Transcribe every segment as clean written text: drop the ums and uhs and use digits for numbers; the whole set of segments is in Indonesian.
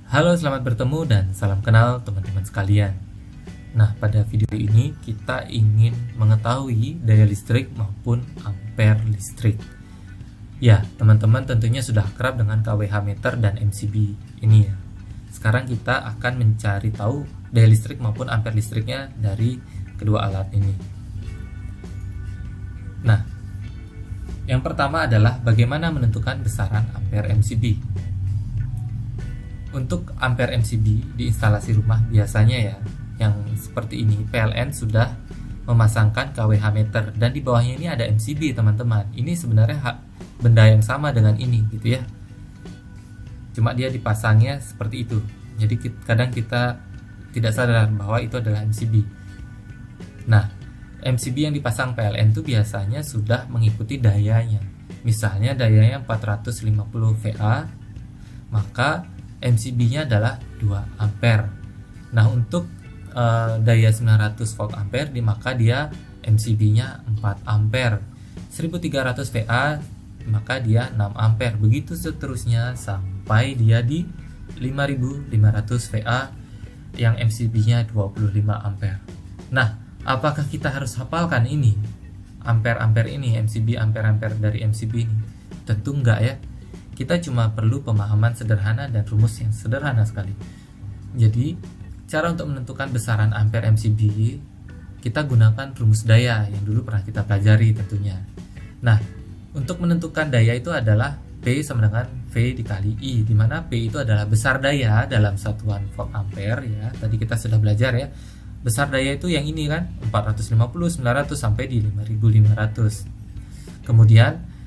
Halo, selamat bertemu dan salam kenal teman-teman sekalian. Nah, pada video ini kita ingin mengetahui daya listrik maupun ampere listrik. Ya, teman-teman tentunya sudah akrab dengan kWh meter dan MCB ini ya. Sekarang kita akan mencari tahu daya listrik maupun ampere listriknya dari kedua alat ini. Nah, yang pertama adalah bagaimana menentukan besaran ampere MCB. Untuk ampere MCB di instalasi rumah biasanya ya, yang seperti ini PLN sudah memasangkan kWh meter dan di bawahnya ini ada MCB teman-teman. Ini sebenarnya benda yang sama dengan ini gitu ya. Cuma dia dipasangnya seperti itu. Jadi kadang kita tidak sadar bahwa itu adalah MCB. Nah, MCB yang dipasang PLN itu biasanya sudah mengikuti dayanya. Misalnya dayanya 450 VA, maka MCB-nya adalah 2 ampere. Nah, untuk daya 900 volt ampere maka dia MCB-nya 4 ampere. 1300 VA maka dia 6 ampere. Begitu seterusnya sampai dia di 5500 VA yang MCB-nya 25 ampere. Nah, apakah kita harus hafalkan ini? Ampere-ampere ini, MCB ampere-ampere dari MCB ini? Tentu enggak ya. Kita cuma perlu pemahaman sederhana dan rumus yang sederhana sekali. Jadi, cara untuk menentukan besaran ampere MCB, kita gunakan rumus daya yang dulu pernah kita pelajari tentunya. Nah, untuk menentukan daya itu adalah P sama dengan V dikali I, di mana P itu adalah besar daya dalam satuan volt ampere ya. Tadi kita sudah belajar ya. Besar daya itu yang ini kan, 450, 900 sampai di 5500. Kemudian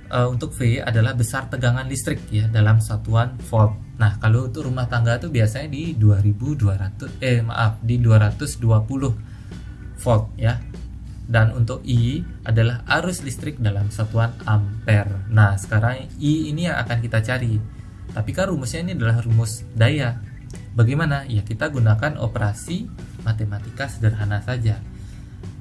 untuk V adalah besar tegangan listrik ya dalam satuan volt. Nah, kalau untuk rumah tangga itu biasanya di 220 volt ya. Dan untuk I adalah arus listrik dalam satuan ampere. Nah, sekarang I ini yang akan kita cari. Tapi kan rumusnya ini adalah rumus daya. Bagaimana? Ya, kita gunakan operasi matematika sederhana saja.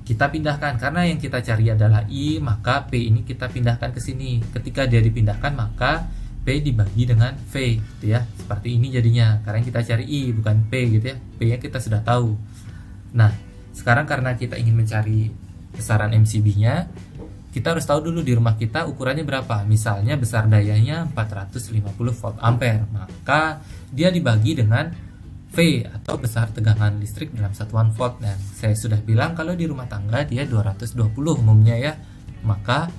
Kita pindahkan, karena yang kita cari adalah I, maka P ini kita pindahkan ke sini. Ketika dia dipindahkan, maka P dibagi dengan V gitu ya. Seperti ini jadinya, karena kita cari I bukan P gitu ya. P nya kita sudah tahu. Nah, sekarang karena kita ingin mencari besaran MCB-nya, kita harus tahu dulu di rumah kita ukurannya berapa. Misalnya besar dayanya 450 volt ampere, maka dia dibagi dengan V atau besar tegangan listrik dalam satuan volt. Dan saya sudah bilang kalau di rumah tangga dia 220 umumnya ya. Maka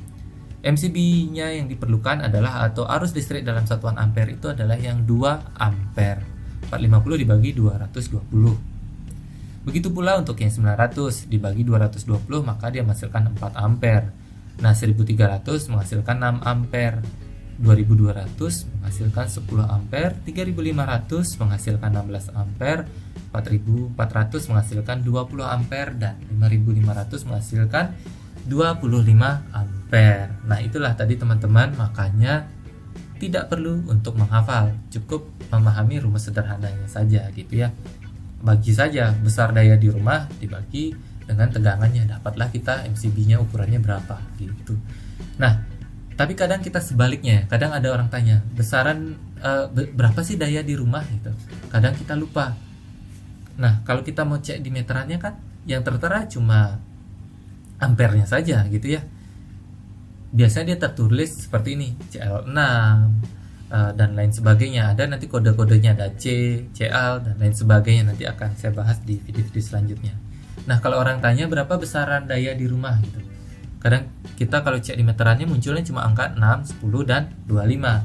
MCB-nya yang diperlukan adalah, atau arus listrik dalam satuan ampere itu adalah yang 2 ampere. 450 dibagi 220. Begitu pula untuk yang 900 dibagi 220 maka dia menghasilkan 4 ampere. Nah, 1300 menghasilkan 6 ampere. 2200 menghasilkan 10 ampere, 3500 menghasilkan 16 ampere, 4400 menghasilkan 20 ampere, dan 5500 menghasilkan 25 ampere. Nah, itulah tadi teman-teman, makanya tidak perlu untuk menghafal, cukup memahami rumus sederhananya saja gitu ya. Bagi saja besar daya di rumah dibagi dengan tegangannya, dapatlah kita MCB-nya ukurannya berapa gitu. Nah, tapi kadang kita sebaliknya, kadang ada orang tanya, besaran berapa sih daya di rumah gitu. Kadang kita lupa. Nah, kalau kita mau cek di meterannya kan, yang tertera cuma ampernya saja gitu ya. Biasanya dia tertulis seperti ini, CL6 dan lain sebagainya. Ada nanti kode-kodenya, ada C, CL dan lain sebagainya. Nanti akan saya bahas di video-video selanjutnya. Nah, kalau orang tanya berapa besaran daya di rumah gitu, kadang kita kalau cek di meterannya munculnya cuma angka 6, 10, dan 25.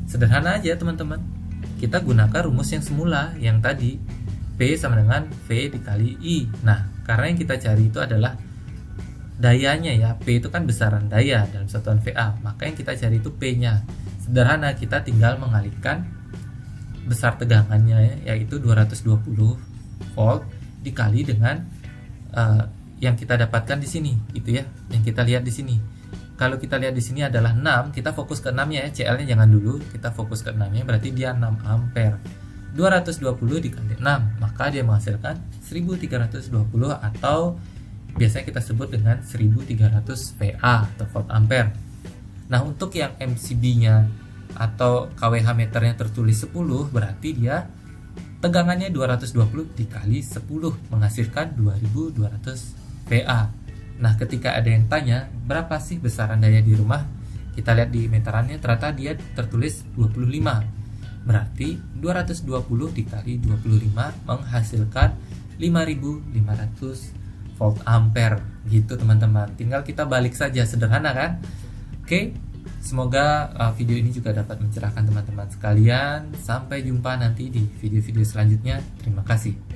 Sederhana aja teman-teman. Kita gunakan rumus yang semula, yang tadi P sama dengan V dikali I. Nah, karena yang kita cari itu adalah dayanya ya. P itu kan besaran daya dalam satuan VA. Maka yang kita cari itu P-nya. Sederhana, kita tinggal mengalihkan besar tegangannya yaitu 220 volt dikali dengan yang kita dapatkan di sini gitu ya, yang kita lihat di sini. Kalau kita lihat di sini adalah 6, kita fokus ke 6-nya ya, CL-nya jangan dulu, kita fokus ke 6-nya, berarti dia 6 ampere. 220 dikali 6, maka dia menghasilkan 1320 atau biasanya kita sebut dengan 1300 VA atau volt ampere. Nah, untuk yang MCB-nya atau kWh meternya tertulis 10, berarti dia tegangannya 220 dikali 10 menghasilkan 2200 VA. Nah, ketika ada yang tanya berapa sih besaran daya di rumah, kita lihat di meterannya ternyata dia tertulis 25. Berarti 220 dikali 25 menghasilkan 5500 volt ampere gitu teman-teman. Tinggal kita balik saja, sederhana kan? Oke, semoga video ini juga dapat mencerahkan teman-teman sekalian. Sampai jumpa nanti di video-video selanjutnya. Terima kasih.